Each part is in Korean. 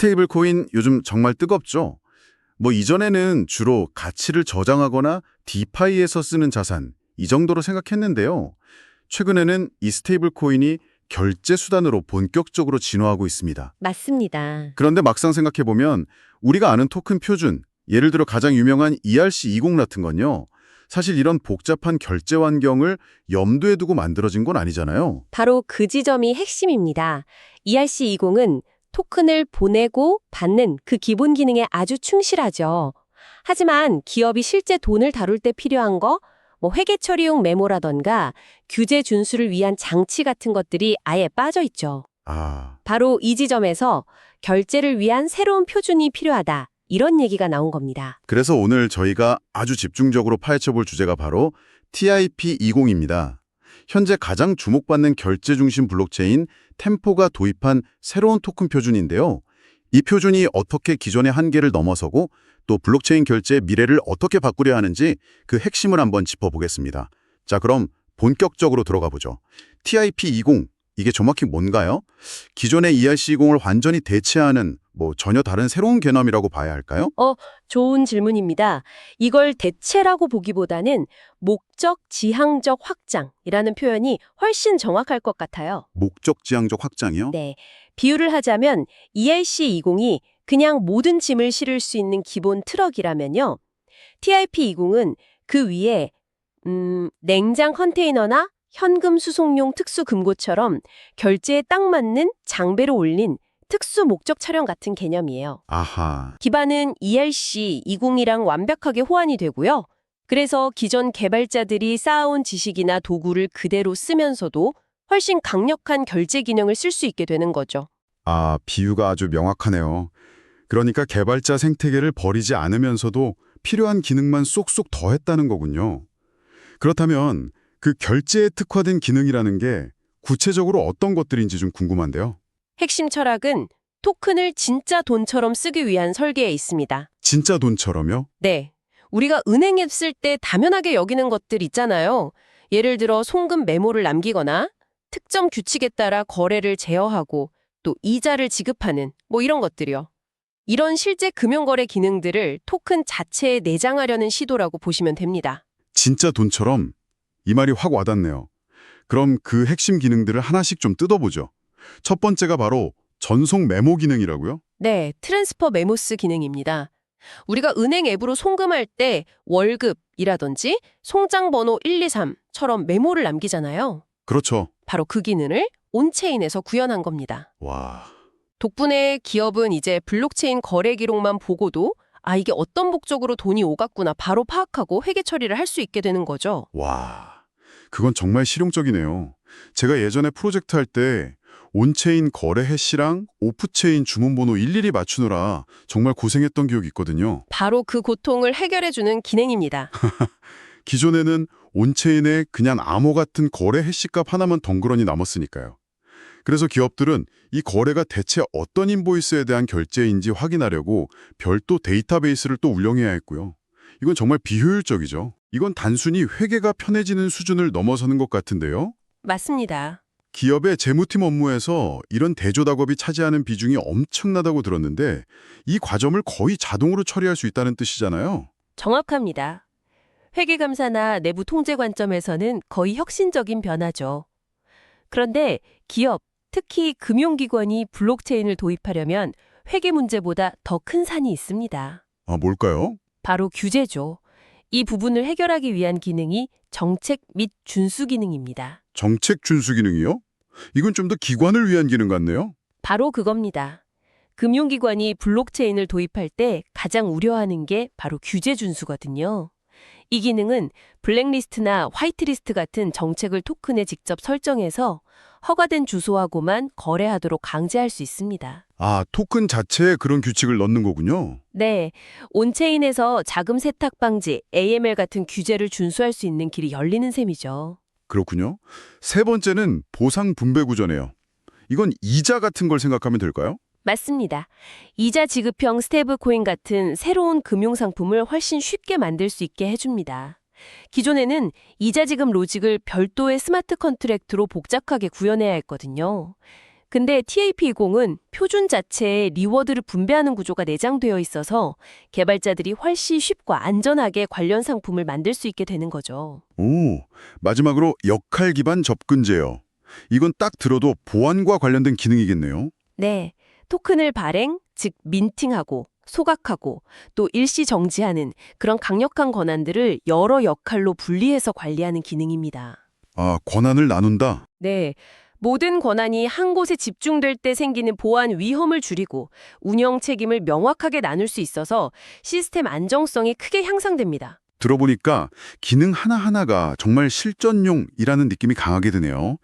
스테이블 코인 요즘 정말 뜨겁죠? 이전에는 주로 가치를 저장하거나 디파이에서 쓰는 자산, 이 정도로 생각했는데요. 최근에는 이 스테이블 코인이 결제 수단으로 본격적으로 진화하고 있습니다. 맞습니다. 그런데 막상 생각해보면 우리가 아는 토큰 표준, 예를 들어 가장 유명한 ERC20 같은 건요. 사실 이런 복잡한 결제 환경을 염두에 두고 만들어진 건 아니잖아요. 바로 그 지점이 핵심입니다. ERC20은 토큰을 보내고 받는 그 기본 기능에 아주 충실하죠. 하지만 기업이 실제 돈을 다룰 때 필요한 거, 회계 처리용 메모라던가 규제 준수를 위한 장치 같은 것들이 아예 빠져 있죠. 아, 바로 이 지점에서 결제를 위한 새로운 표준이 필요하다. 이런 얘기가 나온 겁니다. 그래서 오늘 저희가 아주 집중적으로 파헤쳐볼 주제가 바로 TIP20입니다. 현재 가장 주목받는 결제 중심 블록체인 템포가 도입한 새로운 토큰 표준인데요. 이 표준이 어떻게 기존의 한계를 넘어서고 또 블록체인 결제의 미래를 어떻게 바꾸려 하는지 그 핵심을 한번 짚어보겠습니다. 자, 그럼 본격적으로 들어가 보죠. TIP20, 이게 정확히 뭔가요? 기존의 ERC20을 완전히 대체하는 전혀 다른 새로운 개념이라고 봐야 할까요? 좋은 질문입니다. 이걸 대체라고 보기보다는 목적 지향적 확장이라는 표현이 훨씬 정확할 것 같아요. 목적 지향적 확장이요? 네. 비유를 하자면 ERC20이 그냥 모든 짐을 실을 수 있는 기본 트럭이라면요. TIP20은 그 위에 냉장 컨테이너나 현금 수송용 특수 금고처럼 결제에 딱 맞는 장배를 올린 특수 목적 차량 같은 개념이에요. 아하, 기반은 ERC20이랑 완벽하게 호환이 되고요. 그래서 기존 개발자들이 쌓아온 지식이나 도구를 그대로 쓰면서도 훨씬 강력한 결제 기능을 쓸 수 있게 되는 거죠. 비유가 아주 명확하네요. 그러니까 개발자 생태계를 버리지 않으면서도 필요한 기능만 쏙쏙 더했다는 거군요. 그렇다면 그 결제에 특화된 기능이라는 게 구체적으로 어떤 것들인지 좀 궁금한데요. 핵심 철학은 토큰을 진짜 돈처럼 쓰기 위한 설계에 있습니다. 진짜 돈처럼요? 네. 우리가 은행 앱 쓸 때 당연하게 여기는 것들 있잖아요. 예를 들어 송금 메모를 남기거나 특정 규칙에 따라 거래를 제어하고 또 이자를 지급하는 이런 것들이요. 이런 실제 금융거래 기능들을 토큰 자체에 내장하려는 시도라고 보시면 됩니다. 진짜 돈처럼? 이 말이 확 와닿네요. 그럼 그 핵심 기능들을 하나씩 좀 뜯어보죠. 첫 번째가 바로 전송 메모 기능이라고요? 네, 트랜스퍼 메모스 기능입니다. 우리가 은행 앱으로 송금할 때 월급이라든지 송장 번호 123처럼 메모를 남기잖아요. 그렇죠. 바로 그 기능을 온체인에서 구현한 겁니다. 와, 덕분에 기업은 이제 블록체인 거래 기록만 보고도 이게 어떤 목적으로 돈이 오갔구나 바로 파악하고 회계 처리를 할 수 있게 되는 거죠. 그건 정말 실용적이네요. 제가 예전에 프로젝트 할 때 온체인 거래 해시랑 오프체인 주문번호 일일이 맞추느라 정말 고생했던 기억이 있거든요. 바로 그 고통을 해결해주는 기능입니다. 기존에는 온체인에 그냥 암호 같은 거래 해시값 하나만 덩그러니 남았으니까요. 그래서 기업들은 이 거래가 대체 어떤 인보이스에 대한 결제인지 확인하려고 별도 데이터베이스를 또 운영해야 했고요. 이건 정말 비효율적이죠. 이건 단순히 회계가 편해지는 수준을 넘어서는 것 같은데요. 맞습니다. 기업의 재무팀 업무에서 이런 대조작업이 차지하는 비중이 엄청나다고 들었는데 이 과정을 거의 자동으로 처리할 수 있다는 뜻이잖아요. 정확합니다. 회계감사나 내부 통제 관점에서는 거의 혁신적인 변화죠. 그런데 기업, 특히 금융기관이 블록체인을 도입하려면 회계 문제보다 더 큰 산이 있습니다. 뭘까요? 바로 규제죠. 이 부분을 해결하기 위한 기능이 정책 및 준수 기능입니다. 정책 준수 기능이요? 이건 좀 더 기관을 위한 기능 같네요. 바로 그겁니다. 금융기관이 블록체인을 도입할 때 가장 우려하는 게 바로 규제 준수거든요. 이 기능은 블랙리스트나 화이트리스트 같은 정책을 토큰에 직접 설정해서 허가된 주소하고만 거래하도록 강제할 수 있습니다. 토큰 자체에 그런 규칙을 넣는 거군요. 네, 온체인에서 자금 세탁 방지, AML 같은 규제를 준수할 수 있는 길이 열리는 셈이죠. 그렇군요. 세 번째는 보상 분배 구조네요. 이건 이자 같은 걸 생각하면 될까요? 맞습니다. 이자 지급형 스테이블코인 같은 새로운 금융상품을 훨씬 쉽게 만들 수 있게 해줍니다. 기존에는 이자 지급 로직을 별도의 스마트 컨트랙트로 복잡하게 구현해야 했거든요. 근데 TAP20은 표준 자체에 리워드를 분배하는 구조가 내장되어 있어서 개발자들이 훨씬 쉽고 안전하게 관련 상품을 만들 수 있게 되는 거죠. 오, 마지막으로 역할 기반 접근 제어. 이건 딱 들어도 보안과 관련된 기능이겠네요. 네, 토큰을 발행, 즉 민팅하고 소각하고 또 일시 정지하는 그런 강력한 권한들을 여러 역할로 분리해서 관리하는 기능입니다. 아, 권한을 나눈다? 네, 모든 권한이 한 곳에 집중될 때 생기는 보안 위험을 줄이고 운영 책임을 명확하게 나눌 수 있어서 시스템 안정성이 크게 향상됩니다. 들어보니까 기능 하나하나가 정말 실전용이라는 느낌이 강하게 드네요.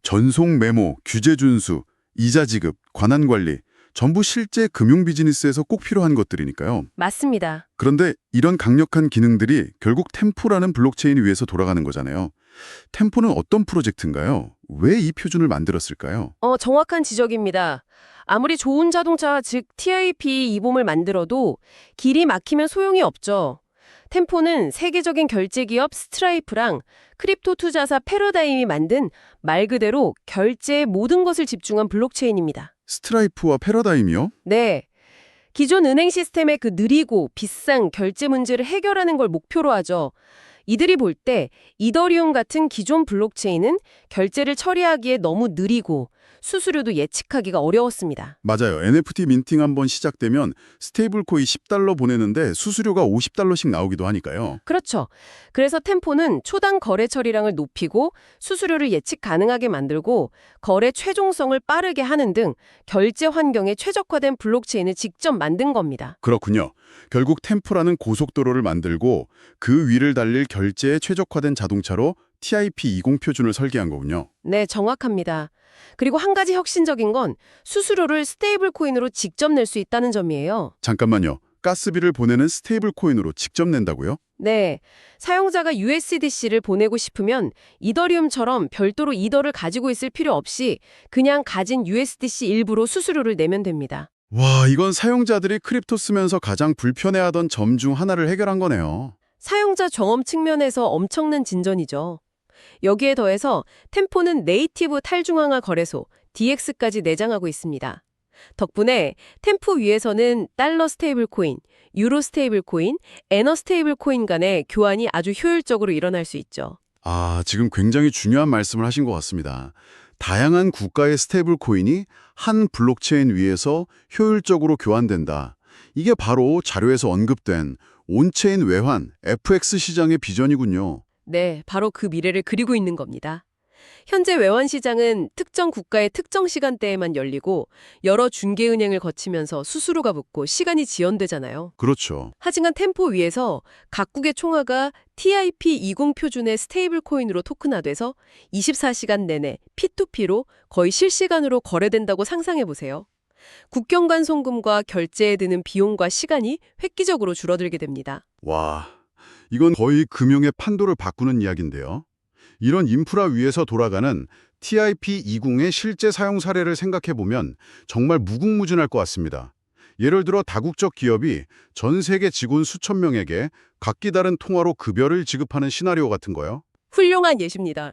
전송 메모, 규제 준수, 이자 지급, 권한 관리, 전부 실제 금융 비즈니스에서 꼭 필요한 것들이니까요. 맞습니다. 그런데 이런 강력한 기능들이 결국 템포라는 블록체인 위에서 돌아가는 거잖아요. 템포는 어떤 프로젝트인가요? 왜 이 표준을 만들었을까요? 정확한 지적입니다. 아무리 좋은 자동차, 즉 TIP 이봄을 만들어도 길이 막히면 소용이 없죠. 템포는 세계적인 결제 기업 스트라이프랑 크립토 투자사 패러다임이 만든 말 그대로 결제의 모든 것을 집중한 블록체인입니다. 스트라이프와 패러다임이요? 네. 기존 은행 시스템의 그 느리고 비싼 결제 문제를 해결하는 걸 목표로 하죠. 이들이 볼 때 이더리움 같은 기존 블록체인은 결제를 처리하기에 너무 느리고 수수료도 예측하기가 어려웠습니다. 맞아요. NFT 민팅 한번 시작되면 스테이블 코인 10달러 보내는데 수수료가 50달러씩 나오기도 하니까요. 그렇죠. 그래서 템포는 초당 거래 처리량을 높이고 수수료를 예측 가능하게 만들고 거래 최종성을 빠르게 하는 등 결제 환경에 최적화된 블록체인을 직접 만든 겁니다. 그렇군요. 결국 템포라는 고속도로를 만들고 그 위를 달릴 결제에 최적화된 자동차로 TIP20 표준을 설계한 거군요. 네, 정확합니다. 그리고 한 가지 혁신적인 건 수수료를 스테이블 코인으로 직접 낼 수 있다는 점이에요. 잠깐만요. 가스비를 보내는 스테이블 코인으로 직접 낸다고요? 네, 사용자가 USDC를 보내고 싶으면 이더리움처럼 별도로 이더를 가지고 있을 필요 없이 그냥 가진 USDC 일부로 수수료를 내면 됩니다. 와, 이건 사용자들이 크립토 쓰면서 가장 불편해하던 점 중 하나를 해결한 거네요. 사용자 경험 측면에서 엄청난 진전이죠. 여기에 더해서 템포는 네이티브 탈중앙화 거래소 DX까지 내장하고 있습니다. 덕분에 템포 위에서는 달러 스테이블 코인, 유로 스테이블 코인, 에너 스테이블 코인 간의 교환이 아주 효율적으로 일어날 수 있죠. 아, 지금 굉장히 중요한 말씀을 하신 것 같습니다. 다양한 국가의 스테이블 코인이 한 블록체인 위에서 효율적으로 교환된다. 이게 바로 자료에서 언급된 온체인 외환, FX 시장의 비전이군요. 네, 바로 그 미래를 그리고 있는 겁니다. 현재 외환 시장은 특정 국가의 특정 시간대에만 열리고 여러 중개은행을 거치면서 수수료가 붙고 시간이 지연되잖아요. 그렇죠. 하지만 템포 위에서 각국의 총화가 TIP20 표준의 스테이블 코인으로 토큰화돼서 24시간 내내 P2P로 거의 실시간으로 거래된다고 상상해 보세요. 국경 간 송금과 결제에 드는 비용과 시간이 획기적으로 줄어들게 됩니다. 와, 이건 거의 금융의 판도를 바꾸는 이야기인데요. 이런 인프라 위에서 돌아가는 TIP20의 실제 사용 사례를 생각해보면 정말 무궁무진할 것 같습니다. 예를 들어 다국적 기업이 전 세계 직원 수천 명에게 각기 다른 통화로 급여를 지급하는 시나리오 같은 거요. 훌륭한 예시입니다.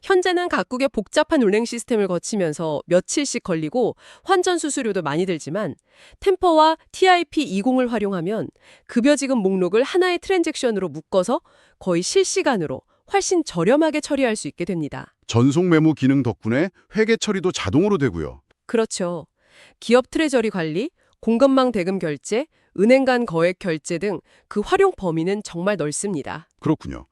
현재는 각국의 복잡한 은행 시스템을 거치면서 며칠씩 걸리고 환전 수수료도 많이 들지만 템퍼와 TIP20을 활용하면 급여 지급 목록을 하나의 트랜잭션으로 묶어서 거의 실시간으로 훨씬 저렴하게 처리할 수 있게 됩니다. 전송 메모 기능 덕분에 회계 처리도 자동으로 되고요. 그렇죠. 기업 트레저리 관리, 공급망 대금 결제, 은행 간 거액 결제 등 그 활용 범위는 정말 넓습니다. 그렇군요.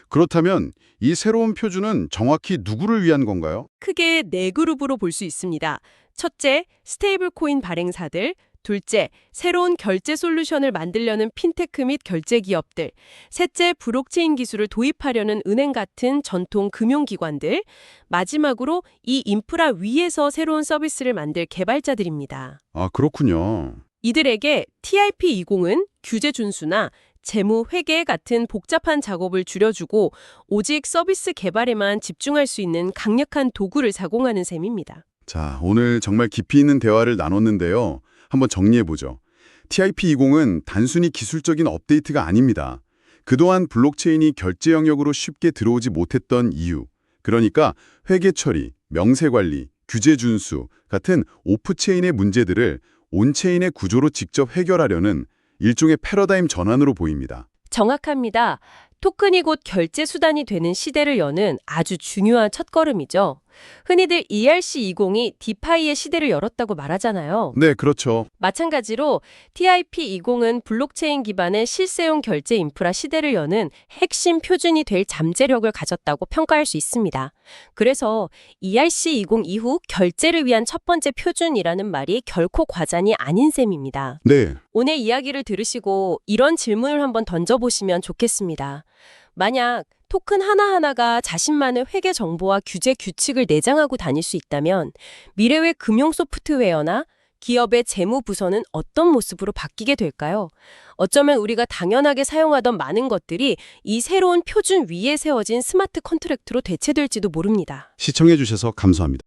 그렇다면 이 새로운 표준은 정확히 누구를 위한 건가요? 크게 네 그룹으로 볼 수 있습니다. 첫째, 스테이블 코인 발행사들. 둘째, 새로운 결제 솔루션을 만들려는 핀테크 및 결제 기업들. 셋째, 블록체인 기술을 도입하려는 은행 같은 전통 금융기관들. 마지막으로 이 인프라 위에서 새로운 서비스를 만들 개발자들입니다. 아, 그렇군요. 이들에게 TIP20은 규제 준수나 재무, 회계 같은 복잡한 작업을 줄여주고 오직 서비스 개발에만 집중할 수 있는 강력한 도구를 제공하는 셈입니다. 자, 오늘 정말 깊이 있는 대화를 나눴는데요. 한번 정리해보죠. TIP20은 단순히 기술적인 업데이트가 아닙니다. 그동안 블록체인이 결제 영역으로 쉽게 들어오지 못했던 이유, 그러니까 회계 처리, 명세 관리, 규제 준수 같은 오프체인의 문제들을 온체인의 구조로 직접 해결하려는 일종의 패러다임 전환으로 보입니다. 정확합니다. 토큰이 곧 결제 수단이 되는 시대를 여는 아주 중요한 첫걸음이죠. 흔히들 ERC20이 디파이의 시대를 열었다고 말하잖아요. 네, 그렇죠. 마찬가지로 TIP20은 블록체인 기반의 실세용 결제 인프라 시대를 여는 핵심 표준이 될 잠재력을 가졌다고 평가할 수 있습니다. 그래서 ERC20 이후 결제를 위한 첫 번째 표준이라는 말이 결코 과장이 아닌 셈입니다. 네. 오늘 이야기를 들으시고 이런 질문을 한번 던져보시면 좋겠습니다. 만약 토큰 하나하나가 자신만의 회계 정보와 규제 규칙을 내장하고 다닐 수 있다면 미래의 금융 소프트웨어나 기업의 재무 부서는 어떤 모습으로 바뀌게 될까요? 어쩌면 우리가 당연하게 사용하던 많은 것들이 이 새로운 표준 위에 세워진 스마트 컨트랙트로 대체될지도 모릅니다. 시청해 주셔서 감사합니다.